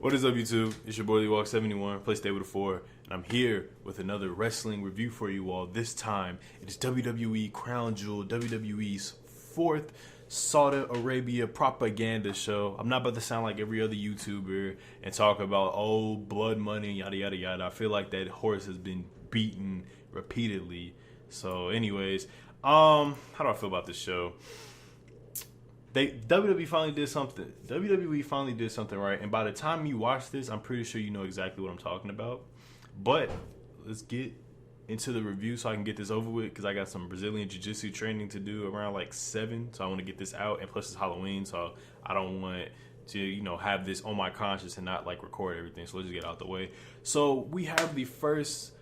What is up, YouTube? It's your boy LeeWalk71, play stay with a 4, and I'm here with another wrestling review for you all. This time, it is WWE Crown Jewel, WWE's fourth Saudi Arabia propaganda show. I'm not about to sound like every other YouTuber and talk about, oh, blood money, yada, yada, yada. I feel like that horse has been beaten repeatedly. So, anyways, how do I feel about this show? WWE finally did something. WWE finally did something right. And by the time you watch this, I'm pretty sure you know exactly what I'm talking about. But let's get into the review so I can get this over with, because I got some Brazilian Jiu-Jitsu training to do around like 7. So I want to get this out. And plus it's Halloween, so I don't want to, have this on my conscience and not like record everything. So let's just get out the way. So we have the first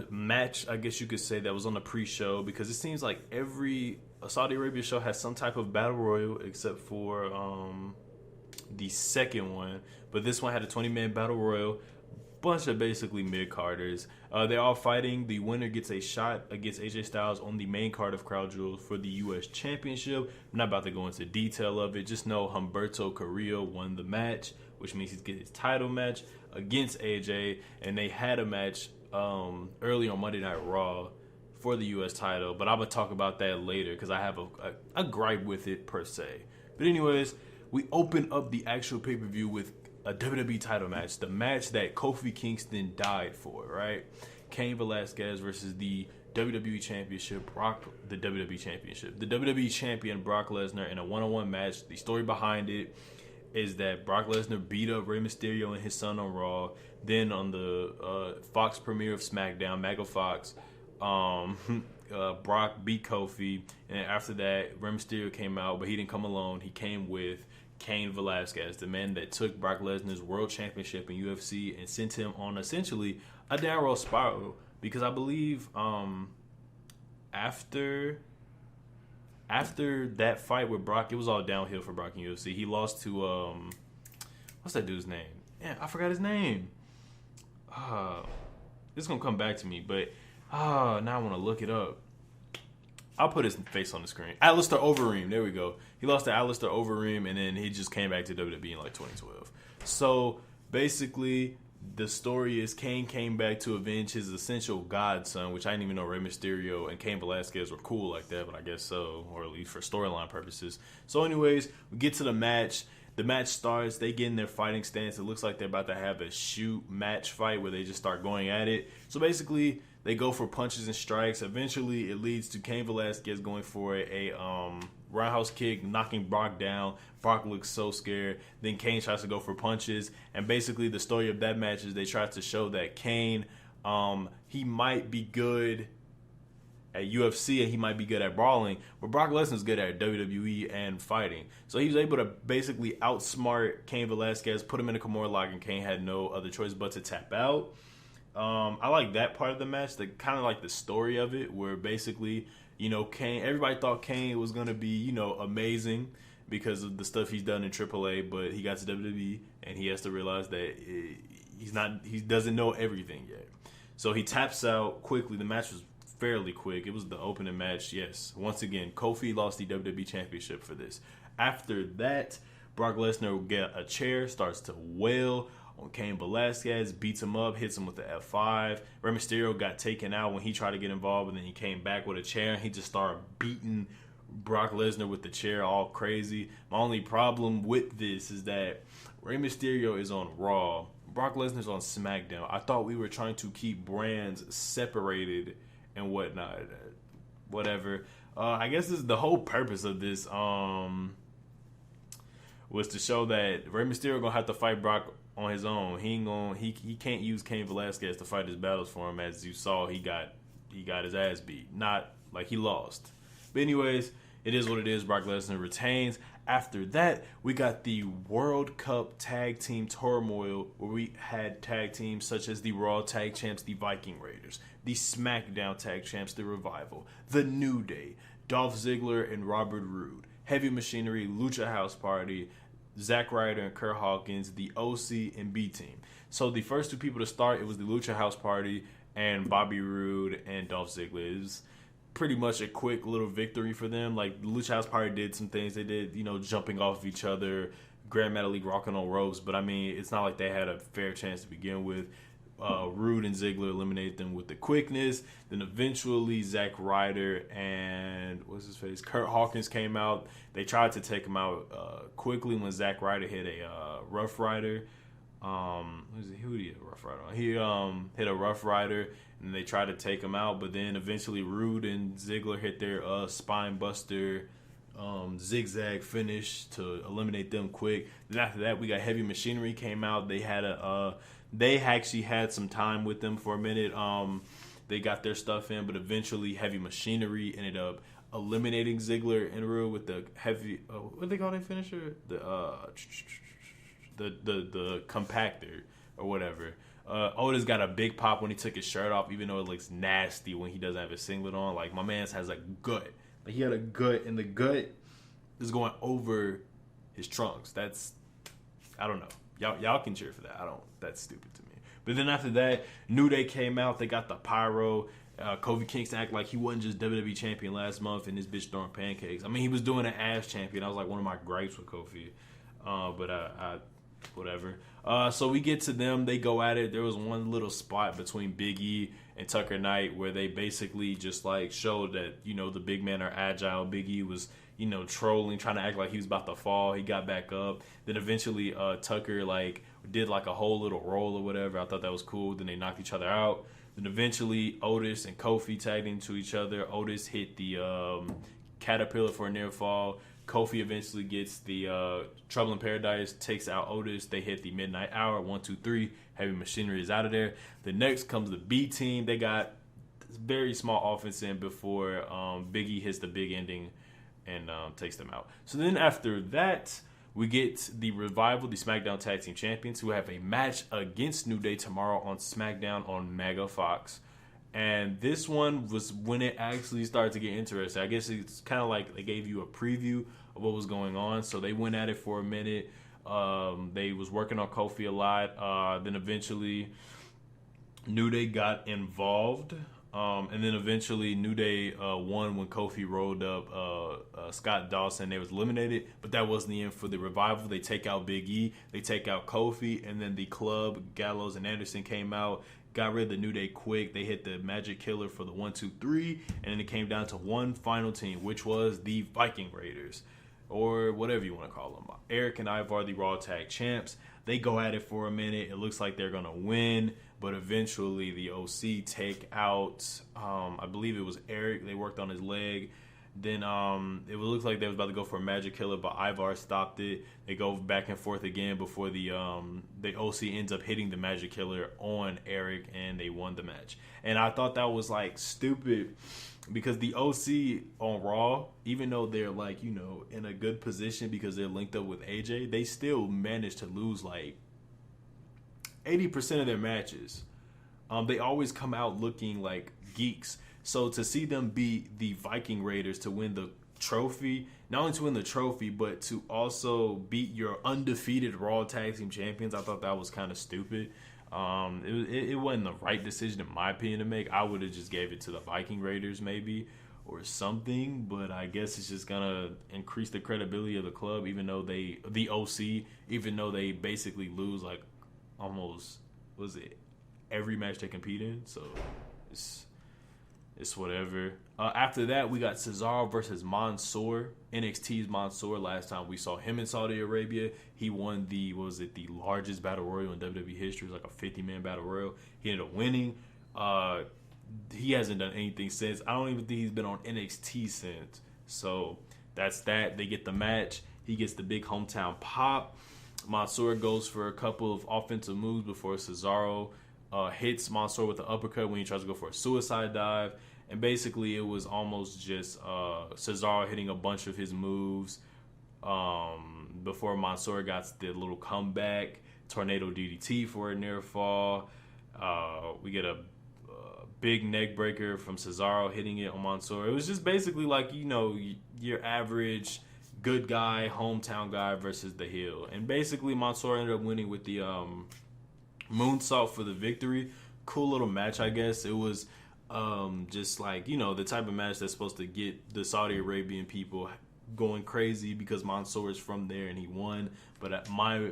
match, I guess you could say, that was on the pre-show, because it seems like every Saudi Arabia show has some type of battle royal except for the second one. But this one had a 20-man battle royal, bunch of basically mid-carders. They're all fighting. The winner gets a shot against AJ Styles on the main card of Crown Jewel for the U.S. Championship. I'm not about to go into detail of it. Just know Humberto Carrillo won the match, which means he's getting his title match against AJ. And they had a match early on Monday Night Raw for the U.S. title, but I'm going to talk about that later because I have a gripe with it per se. But anyways, we open up the actual pay-per-view with a WWE title match, the match that Kofi Kingston died for, right? Cain Velasquez versus the WWE Championship, the WWE Champion Brock Lesnar in a one-on-one match. The story behind it is that Brock Lesnar beat up Rey Mysterio and his son on Raw. Then on the Fox premiere of SmackDown, Mega Fox, Brock beat Kofi, and after that, Rey Mysterio came out, but he didn't come alone. He came with Cain Velasquez, the man that took Brock Lesnar's world championship in UFC and sent him on essentially a downward spiral. Because I believe after that fight with Brock, it was all downhill for Brock in UFC. He lost to what's that dude's name? Yeah, I forgot his name. This is gonna come back to me, but now I want to look it up. I'll put his face on the screen. Alistair Overeem. There we go. He lost to Alistair Overeem, and then he just came back to WWE in like 2012. So basically, the story is Cain came back to avenge his essential godson, which I didn't even know Rey Mysterio and Cain Velasquez were cool like that, but I guess so, or at least for storyline purposes. So anyways, we get to the match. The match starts. They get in their fighting stance. It looks like they're about to have a shoot match fight where they just start going at it. So basically, they go for punches and strikes. Eventually, it leads to Cain Velasquez going for a roundhouse kick, knocking Brock down. Brock looks so scared. Then Cain tries to go for punches. And basically, the story of that match is they try to show that Cain, he might be good at UFC and he might be good at brawling, but Brock Lesnar's good at WWE and fighting. So he was able to basically outsmart Cain Velasquez, put him in a Kimura lock, and Cain had no other choice but to tap out. I like that part of the match, the kind of like the story of it, where basically, Cain, everybody thought Cain was going to be, amazing because of the stuff he's done in AAA, but he got to WWE and he has to realize that he doesn't know everything yet. So he taps out quickly. The match was fairly quick. It was the opening match. Yes, once again, Kofi lost the WWE Championship for this. After that, Brock Lesnar will get a chair, starts to wail on Cain Velasquez, beats him up, hits him with the F5. Rey Mysterio got taken out when he tried to get involved, and then he came back with a chair, and he just started beating Brock Lesnar with the chair all crazy. My only problem with this is that Rey Mysterio is on Raw. Brock Lesnar's on SmackDown. I thought we were trying to keep brands separated and whatnot. Whatever. I guess this is the whole purpose of this was to show that Rey Mysterio gonna have to fight Brock on his own. He can't use Cain Velasquez to fight his battles for him. As you saw, he got his ass beat. Not like he lost. But anyways, it is what it is. Brock Lesnar retains. After that, we got the World Cup Tag Team Turmoil, where we had tag teams such as the Raw Tag Champs, the Viking Raiders, the SmackDown Tag Champs, the Revival, the New Day, Dolph Ziggler and Robert Roode, Heavy Machinery, Lucha House Party, Zack Ryder and Kurt Hawkins, the OC and B Team. So the first two people to start, it was the Lucha House Party and Bobby Roode and Dolph Ziggler. It was pretty much a quick little victory for them. Like, the Lucha House Party did some things. They did, jumping off of each other, Grand Metalik rocking on ropes, but I mean, it's not like they had a fair chance to begin with. Rude and Ziggler eliminated them with the quickness. Then eventually Zack Ryder and what's his face, Kurt Hawkins came out. They tried to take him out quickly when Zack Ryder hit a Rough Rider. Who did he hit a Rough Rider on? He hit a Rough Rider, and they tried to take him out. But then eventually Rude and Ziggler hit their spine buster zigzag finish to eliminate them quick. Then after that, we got Heavy Machinery came out. They actually had some time with them for a minute. They got their stuff in, but eventually Heavy Machinery ended up eliminating Ziggler and Rude with the heavy. What do they call that finisher? The compactor or whatever. Otis got a big pop when he took his shirt off, even though it looks nasty when he doesn't have his singlet on. Like, my man has a gut. Like, he had a gut, and the gut is going over his trunks. That's, I don't know. Y'all can cheer for that. That's stupid to me. But then after that, New Day came out. They got the pyro. Kofi Kingston acted like he wasn't just WWE champion last month and this bitch throwing pancakes. I mean, he was doing an ass champion. That was like one of my gripes with Kofi. But I whatever. So we get to them. They go at it. There was one little spot between Big E and Tucker Knight where they basically just like showed that, you know, the big men are agile. Big E was, you know, trolling, trying to act like he was about to fall. He got back up. Then eventually Tucker like did like a whole little roll or whatever. I thought that was cool. Then they knocked each other out. Then eventually Otis and Kofi tagged into each other. Otis hit the caterpillar for a near fall. Kofi eventually gets the Trouble in Paradise, takes out Otis. They hit the Midnight Hour, 1, 2, 3. Heavy Machinery is out of there. The next comes the B team. They got very small offense in before Big E hits the big ending and takes them out. So then after that, we get the Revival, the SmackDown Tag Team Champions, who have a match against New Day tomorrow on SmackDown on Mega Fox. And this one was when it actually started to get interesting. I guess it's kind of like they gave you a preview of what was going on. So they went at it for a minute. They was working on Kofi a lot. Then eventually New Day got involved. And then eventually New Day won when Kofi rolled up Scott Dawson. They was eliminated, but that wasn't the end for the Revival. They take out Big E. They take out Kofi. And then the Club, Gallows and Anderson came out. Got rid of the New Day quick. They hit the Magic Killer for the 1, 2, 3. And then it came down to one final team, which was the Viking Raiders. Or whatever you want to call them. Eric and Ivar, the Raw Tag Champs. They go at it for a minute. It looks like they're going to win. But eventually the OC take out, I believe it was Eric. They worked on his leg. Then it looked like they was about to go for a Magic Killer, but Ivar stopped it. They go back and forth again before the OC ends up hitting the Magic Killer on Eric, and they won the match. And I thought that was like stupid because the OC on Raw, even though they're like, you know, in a good position because they're linked up with AJ, they still managed to lose like 80% of their matches. They always come out looking like geeks. So to see them beat the Viking Raiders to win the trophy, not only to win the trophy, but to also beat your undefeated Raw Tag Team Champions, I thought that was kind of stupid. It wasn't the right decision, in my opinion, to make. I would have just gave it to the Viking Raiders maybe or something, but I guess it's just going to increase the credibility of the club, even though the OC, even though they basically lose like almost, every match they compete in. So it's whatever. After that, we got Cesaro versus Mansoor. NXT's Mansoor. Last time we saw him in Saudi Arabia, he won the largest battle royal in WWE history. It was like a 50-man battle royal. He ended up winning. He hasn't done anything since. I don't even think he's been on NXT since. So that's that. They get the match. He gets the big hometown pop. Mansoor goes for a couple of offensive moves before Cesaro hits Mansoor with the uppercut when he tries to go for a suicide dive. And basically it was almost just Cesaro hitting a bunch of his moves before Mansoor got the little comeback, tornado DDT for a near fall. We get a big neck breaker from Cesaro hitting it on Mansoor. It was just basically like, you know, your average good guy, hometown guy versus the heel. And basically Mansoor ended up winning with the moonsault for the victory. Cool little match, I guess. It was just like, you know, the type of match that's supposed to get the Saudi Arabian people going crazy because Mansoor is from there and he won. But my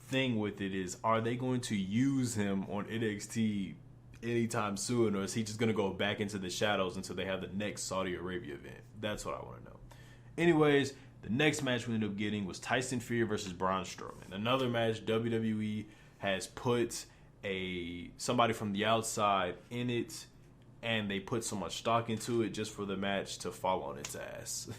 thing with it is, are they going to use him on NXT anytime soon, or is he just going to go back into the shadows until they have the next Saudi Arabia event? That's what I want to know. Anyways, the next match we ended up getting was Tyson Fury versus Braun Strowman. Another match WWE has put somebody from the outside in it, and they put so much stock into it just for the match to fall on its ass.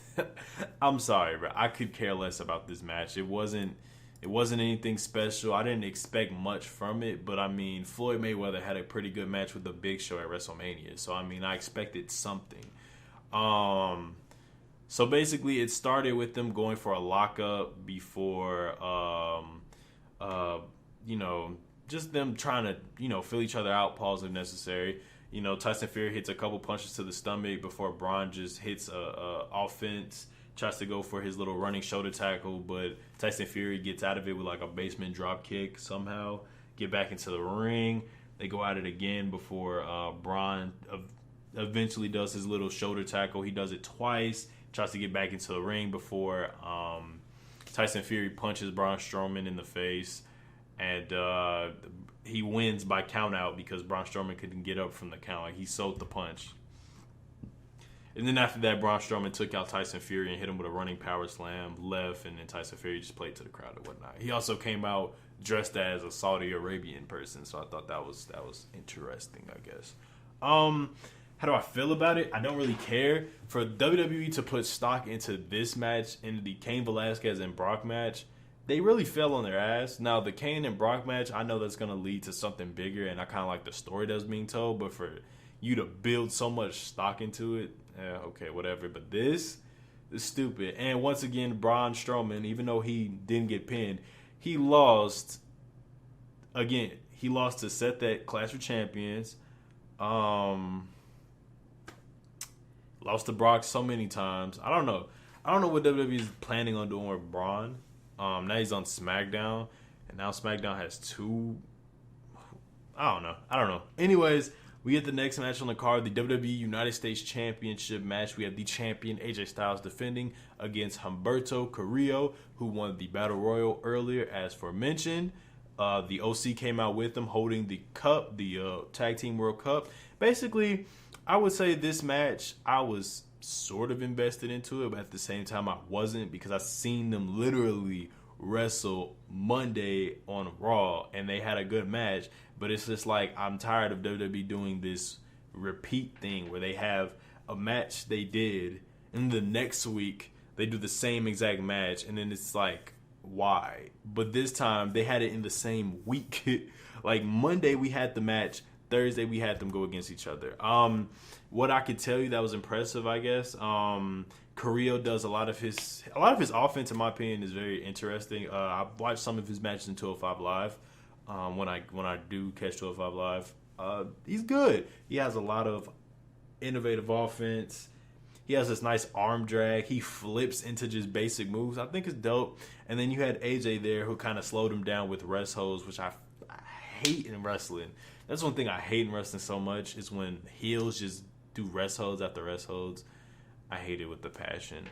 I'm sorry, bro. I could care less about this match. It wasn't anything special. I didn't expect much from it, but I mean, Floyd Mayweather had a pretty good match with the Big Show at WrestleMania. So I mean, I expected something. So basically, it started with them going for a lockup before, just them trying to, fill each other out, pause if necessary. Tyson Fury hits a couple punches to the stomach before Braun just hits a offense, tries to go for his little running shoulder tackle, but Tyson Fury gets out of it with like a basement drop kick somehow, get back into the ring. They go at it again before Braun eventually does his little shoulder tackle. He does it twice, tries to get back into the ring before Tyson Fury punches Braun Strowman in the face, and he wins by count out because Braun Strowman couldn't get up from the count. Like, he sold the punch. And then after that, Braun Strowman took out Tyson Fury and hit him with a running power slam left, and then Tyson Fury just played to the crowd and whatnot. He also came out dressed as a Saudi Arabian person, so I thought that was interesting, I guess. How do I feel about it? I don't really care. For WWE to put stock into this match, into the Cain Velasquez and Brock match, they really fell on their ass. Now, the Cain and Brock match, I know that's going to lead to something bigger, and I kind of like the story that's being told, but for you to build so much stock into it, okay, whatever. But this is stupid. And once again, Braun Strowman, even though he didn't get pinned, he lost. Again, he lost to Seth at Clash of Champions. Lost to Brock so many times. I don't know what WWE is planning on doing with Braun. Now he's on SmackDown, and now SmackDown has two. I don't know. Anyways, we get the next match on the card, the WWE United States Championship match. We have the champion AJ Styles defending against Humberto Carrillo, who won the Battle Royal earlier, as aforementioned. The OC came out with them holding the cup, the Tag Team World Cup. Basically, I would say this match, I was sort of invested into it, but at the same time I wasn't, because I seen them literally wrestle Monday on Raw and they had a good match. But it's just like, I'm tired of WWE doing this repeat thing where they have a match they did and the next week they do the same exact match, and then it's like, why? But this time they had it in the same week. Like, Monday we had the match, Thursday we had them go against each other. What I could tell you that was impressive, I guess, Carillo does a lot of his offense, in my opinion, is very interesting. I've watched some of his matches in 205 Live. When I do catch 205 Live, he's good. He has a lot of innovative offense. He has this nice arm drag. He flips into just basic moves. I think it's dope. And then you had AJ there who kind of slowed him down with rest holds, which I hate in wrestling. That's one thing I hate in wrestling so much, is when heels just do rest holds after rest holds. I hate it with the passion.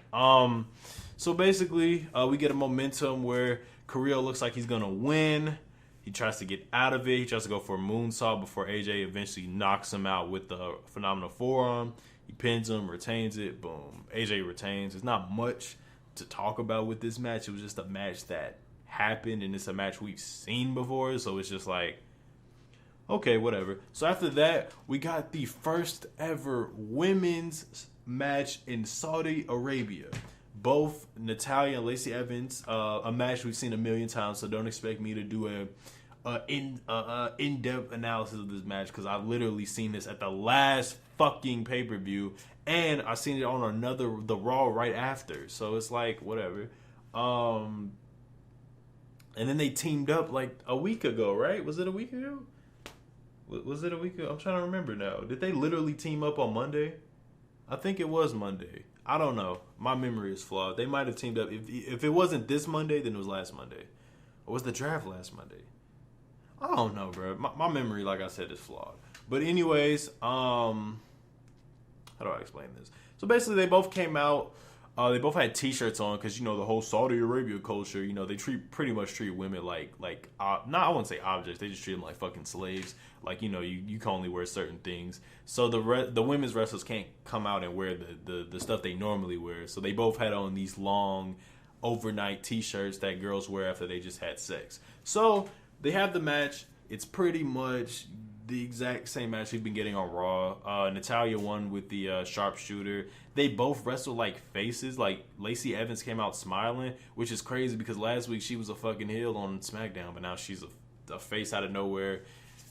So basically, we get a momentum where Carrillo looks like he's going to win. He tries to get out of it. He tries to go for a moonsault before AJ eventually knocks him out with the phenomenal forearm. He pins him, retains it. Boom. AJ retains. There's not much to talk about with this match. It was just a match that happened, and it's a match we've seen before. So it's just like, okay, whatever. So after that, we got the first ever women's match in Saudi Arabia. Both Natalya and Lacey Evans, a match we've seen a million times, so don't expect me to do a in-depth analysis of this match, because I've literally seen this at the last fucking pay-per-view, and I've seen it on the Raw right after. So it's like, whatever. And then they teamed up like a week ago, right? Was it a week ago? Was it a week ago? I'm trying to remember now. Did they literally team up on Monday? I think it was Monday. I don't know. My memory is flawed. They might have teamed up. If it wasn't this Monday, then it was last Monday. Or was the draft last Monday? I don't know, bro. My memory, like I said, is flawed. But anyways, how do I explain this? So basically, they both came out They both had T-shirts on because the whole Saudi Arabia culture. They pretty much treat women like not I wouldn't say objects. They just treat them like fucking slaves. Like you can only wear certain things. So the women's wrestlers can't come out and wear the stuff they normally wear. So they both had on these long overnight T-shirts that girls wear after they just had sex. So they have the match. It's pretty much the exact same match we've been getting on Raw. Natalya won with the sharpshooter. They both wrestled like faces. Like Lacey Evans came out smiling, which is crazy because last week she was a fucking heel on SmackDown, but now she's a face out of nowhere.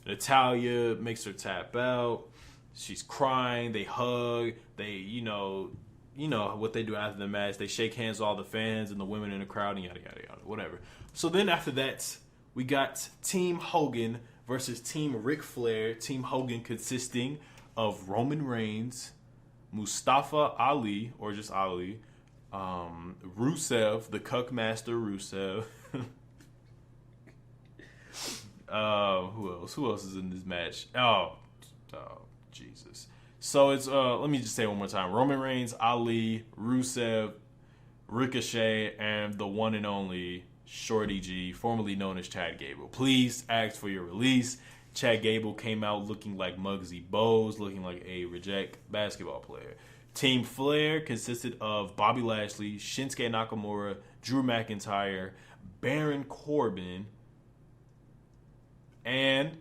Natalya makes her tap out. She's crying. They hug. They, you know what they do after the match. They shake hands with all the fans and the women in the crowd and yada, yada, yada, whatever. So then after that, we got Team Hogan versus Team Ric Flair. Team Hogan consisting of Roman Reigns, Mustafa Ali, or just Ali, Rusev, the Cuck Master Rusev. Who else is in this match? Oh, Jesus. So it's let me just say it one more time: Roman Reigns, Ali, Rusev, Ricochet, and the one and only Shorty G, formerly known as Chad Gable. Please ask for your release. Chad Gable came out looking like Muggsy Bogues, looking like a reject basketball player. Team Flair consisted of Bobby Lashley, Shinsuke Nakamura, Drew McIntyre, Baron Corbin, and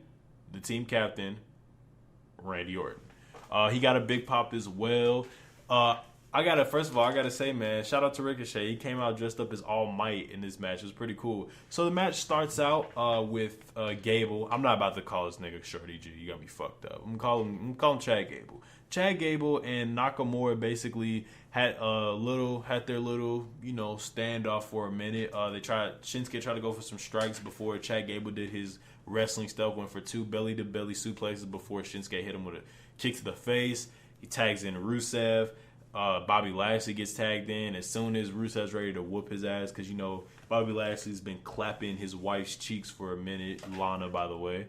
the team captain, Randy Orton. He got a big pop as well. First of all, I gotta say, man, shout out to Ricochet. He came out dressed up as All Might in this match. It was pretty cool. So the match starts out with Gable. I'm not about to call this nigga Shorty G. You got me fucked up. I'm calling him Chad Gable. Chad Gable and Nakamura basically had their little standoff for a minute. Shinsuke tried to go for some strikes before Chad Gable did his wrestling stuff. Went for 2 belly to belly suplexes before Shinsuke hit him with a kick to the face. He tags in Rusev. Bobby Lashley gets tagged in as soon as Rusev's ready to whoop his ass because Bobby Lashley's been clapping his wife's cheeks for a minute. Lana, by the way.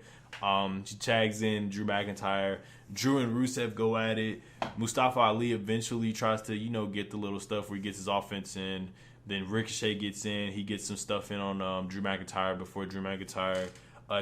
She tags in Drew McIntyre. Drew and Rusev go at it. Mustafa Ali eventually tries to get the little stuff where he gets his offense in. Then Ricochet gets in. He gets some stuff in on Drew McIntyre before Drew McIntyre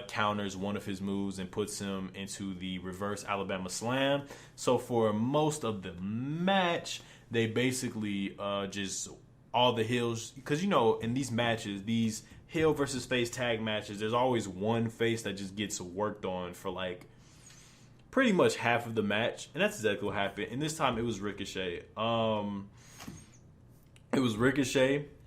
counters one of his moves and puts him into the reverse Alabama Slam. So for most of the match, they basically just all the heels, because in these matches, these heel versus face tag matches, there's always one face that just gets worked on for like pretty much half of the match, and that's exactly what happened. And this time it was Ricochet.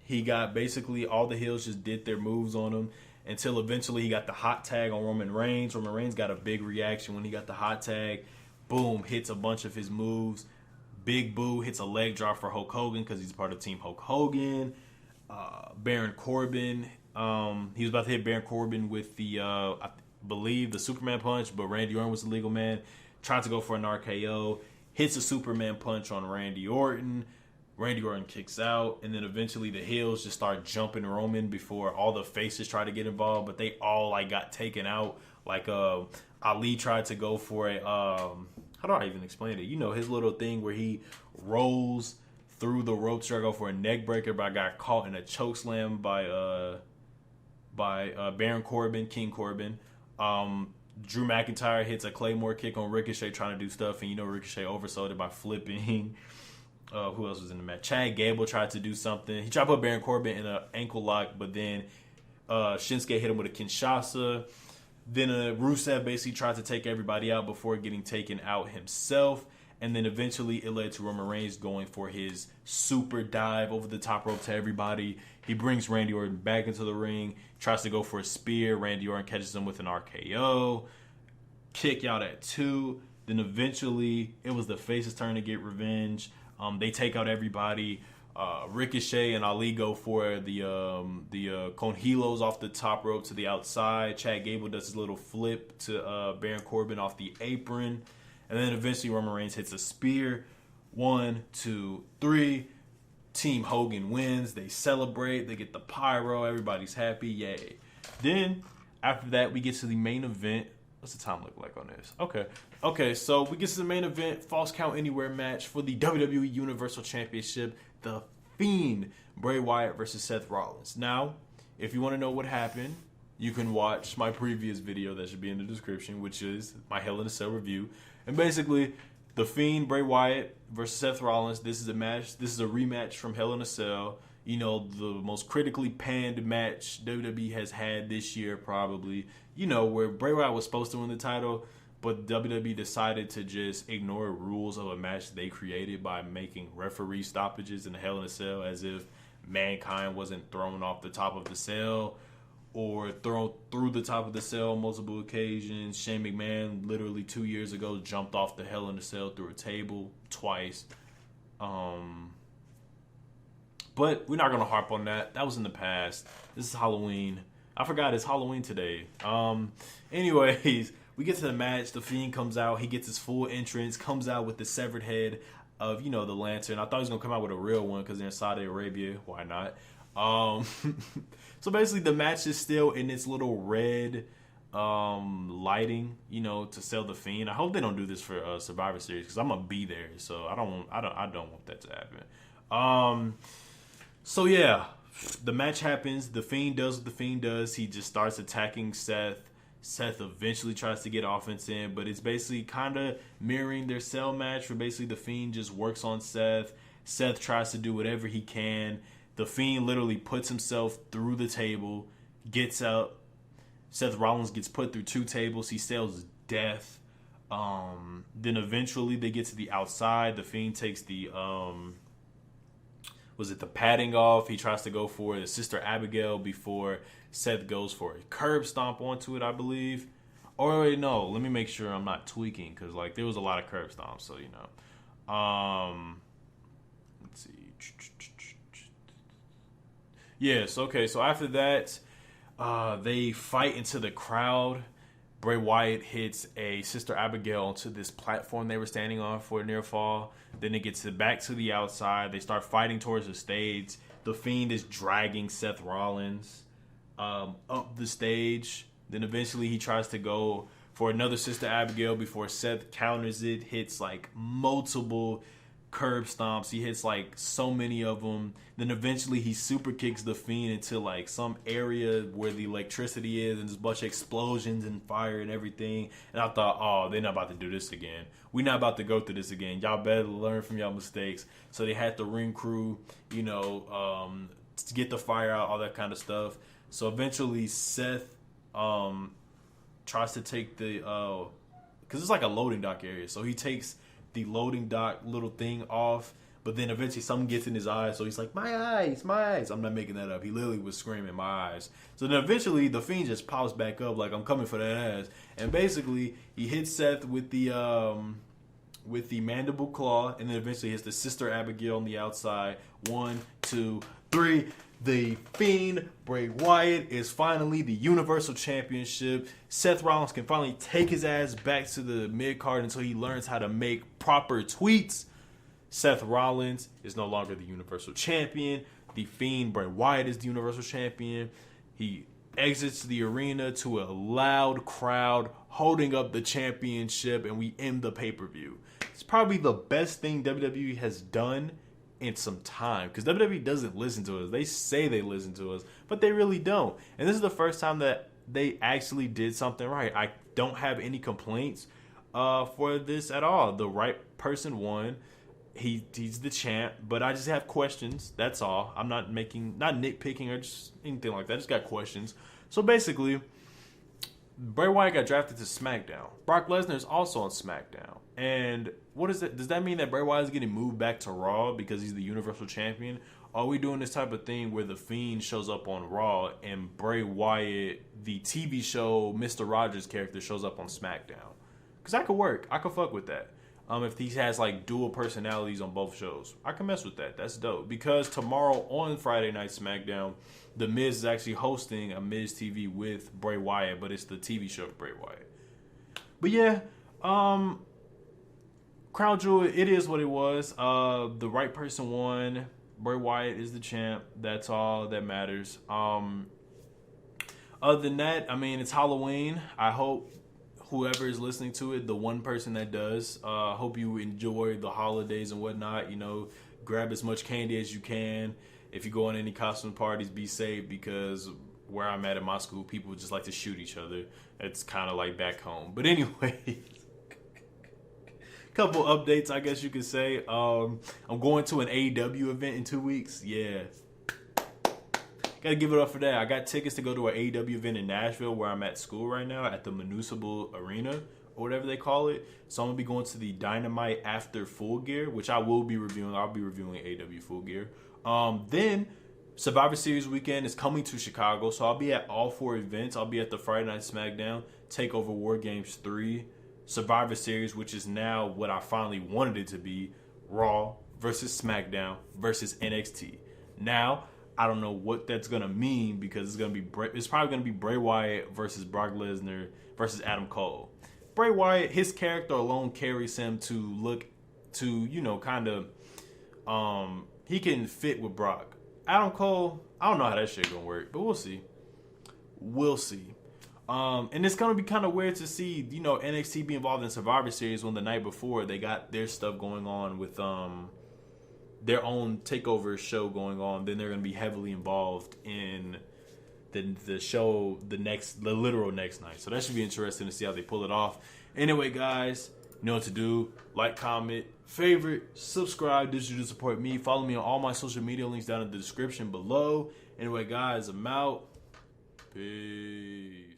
He got basically all the heels just did their moves on him until eventually he got the hot tag on Roman Reigns. Roman Reigns got a big reaction when he got the hot tag. Boom, hits a bunch of his moves. Big Boo hits a leg drop for Hulk Hogan because he's part of Team Hulk Hogan. Baron Corbin, he was about to hit Baron Corbin with the, I believe, the Superman punch, but Randy Orton was the legal man. Tried to go for an RKO. Hits a Superman punch on Randy Orton. Randy Orton kicks out, and then eventually the heels just start jumping Roman before all the faces try to get involved, but they all got taken out. Ali tried to go for a how do I even explain it? His little thing where he rolls through the ropes, trying to go for a neck breaker, but I got caught in a choke slam by Baron Corbin, King Corbin. Drew McIntyre hits a Claymore kick on Ricochet trying to do stuff, and Ricochet oversold it by flipping. Who else was in the match? Chad Gable tried to do something. He tried to put Baron Corbin in an ankle lock, but then Shinsuke hit him with a Kinshasa. Then Rusev basically tried to take everybody out before getting taken out himself. And then eventually it led to Roman Reigns going for his super dive over the top rope to everybody. He brings Randy Orton back into the ring, tries to go for a spear. Randy Orton catches him with an RKO. Kick out at 2. Then eventually it was the faces' turn to get revenge. They take out everybody. Ricochet and Ali go for the congelos off the top rope to the outside. Chad Gable does his little flip to Baron Corbin off the apron. And then eventually Roman Reigns hits a spear. 1, 2, 3. Team Hogan wins. They celebrate. They get the pyro. Everybody's happy. Yay. Then, after that, we get to the main event. What's the time look like on this? Okay, so we get to the main event, Falls Count Anywhere match for the WWE Universal Championship. The Fiend, Bray Wyatt versus Seth Rollins. Now, if you want to know what happened, you can watch my previous video that should be in the description, which is my Hell in a Cell review. And basically, The Fiend, Bray Wyatt versus Seth Rollins. This is a match. This is a rematch from Hell in a Cell. You know, the most critically panned match WWE has had this year, probably. You know, where Bray Wyatt was supposed to win the title, but WWE decided to just ignore rules of a match they created by making referee stoppages in the Hell in a Cell, as if Mankind wasn't thrown off the top of the cell or thrown through the top of the cell on multiple occasions. Shane McMahon literally 2 years ago jumped off the Hell in a Cell through a table twice. But we're not going to harp on that. That was in the past. This is Halloween. I forgot it's Halloween today. Anyways, we get to the match. The Fiend comes out. He gets his full entrance. Comes out with the severed head of, you know, the lantern. I thought he was going to come out with a real one because they're in Saudi Arabia. Why not? So basically the match is still in its little red lighting, you know, to sell the Fiend. I hope they don't do this for Survivor Series because I'm going to be there. So I don't want that to happen. So yeah, the match happens. The Fiend does what the Fiend does. He just starts attacking Seth. Seth eventually tries to get offense in, but it's basically kind of mirroring their cell match where basically the Fiend just works on Seth. Seth tries to do whatever he can. The Fiend literally puts himself through the table, gets out. Seth Rollins gets put through 2 tables. He sells death. Then eventually they get to the outside. The Fiend takes the the padding off. He tries to go for the Sister Abigail before Seth goes for a curb stomp onto it, I believe. Or wait, no, let me make sure I'm not tweaking because like there was a lot of curb stomps, so you know. Let's see. Yes, okay, so after that, they fight into the crowd. Bray Wyatt hits a Sister Abigail onto this platform they were standing on for a near fall. Then it gets back to the outside. They start fighting towards the stage. The Fiend is dragging Seth Rollins up the stage. Then eventually he tries to go for another Sister Abigail before Seth counters it, hits like multiple curb stomps. He hits like so many of them. Then eventually he super kicks the Fiend into like some area where the electricity is, and there's a bunch of explosions and fire and everything. And I thought, oh, they're not about to do this again. We're not about to go through this again. Y'all better learn from y'all mistakes. So they had the ring crew, you know, to get the fire out, all that kind of stuff. So eventually Seth tries to take the because it's like a loading dock area. So he takes the loading dock little thing off, but then eventually something gets in his eyes, so he's like, my eyes, my eyes. I'm not making that up. He literally was screaming, my eyes. So then eventually the Fiend just pops back up like, I'm coming for that ass. And basically he hits Seth with the mandible claw, and then eventually hits the Sister Abigail on the outside. 1, 2, 3. The Fiend, Bray Wyatt, is finally the Universal Championship. Seth Rollins can finally take his ass back to the mid-card until he learns how to make proper tweets. Seth Rollins is no longer the Universal Champion. The Fiend, Bray Wyatt, is the Universal Champion. He exits the arena to a loud crowd holding up the championship, and we end the pay-per-view. It's probably the best thing WWE has done in some time, because WWE doesn't listen to us. They say they listen to us, but they really don't. And this is the first time that they actually did something right. I don't have any complaints for this at all. The right person won. He's the champ, but I just have questions. That's all. I'm not nitpicking or just anything like that. I just got questions. So basically, Bray Wyatt got drafted to SmackDown. Brock Lesnar is also on SmackDown. And what is it? Does that mean that Bray Wyatt is getting moved back to Raw because he's the Universal Champion? Are we doing this type of thing where the Fiend shows up on Raw and Bray Wyatt, the TV show Mr. Rogers character, shows up on SmackDown? Because that could work. I could fuck with that. If he has like dual personalities on both shows, I can mess with that. That's dope. Because tomorrow on Friday Night SmackDown, The Miz is actually hosting a Miz TV with Bray Wyatt, but it's the TV show of Bray Wyatt. But yeah, Crown Jewel, it is what it was. The right person won. Bray Wyatt is the champ. That's all that matters. Other than that, I mean, it's Halloween. I hope whoever is listening to it, the one person that does, hope you enjoy the holidays and whatnot. You know, grab as much candy as you can. If you go on any costume parties, be safe, because where I'm at in my school, people just like to shoot each other. It's kind of like back home. But anyway, couple updates, I guess you could say. I'm going to an AEW event in 2 weeks. Yeah. Gotta give it up for that. I got tickets to go to an AEW event in Nashville, where I'm at school right now, at the Municipal Arena, or whatever they call it. So I'm going to be going to the Dynamite after Full Gear, which I will be reviewing. I'll be reviewing AEW Full Gear. Then Survivor Series weekend is coming to Chicago, so I'll be at all 4 events. I'll be at the Friday Night SmackDown, TakeOver War Games 3, Survivor Series, which is now what I finally wanted it to be, Raw versus SmackDown versus NXT. Now, I don't know what that's going to mean, because it's probably going to be Bray Wyatt versus Brock Lesnar versus Adam Cole. Bray Wyatt, his character alone carries him to look to, kind of, he can fit with Brock. Adam Cole, I don't know how that shit going to work, but we'll see. We'll see. And it's going to be kind of weird to see, NXT be involved in Survivor Series when the night before they got their stuff going on with, their own takeover show going on. Then they're going to be heavily involved in the show the literal next night. So that should be interesting to see how they pull it off. Anyway, guys, you know what to do. Like, comment, favorite, subscribe. This is to support me. Follow me on all my social media links down in the description below. Anyway, guys, I'm out. Peace.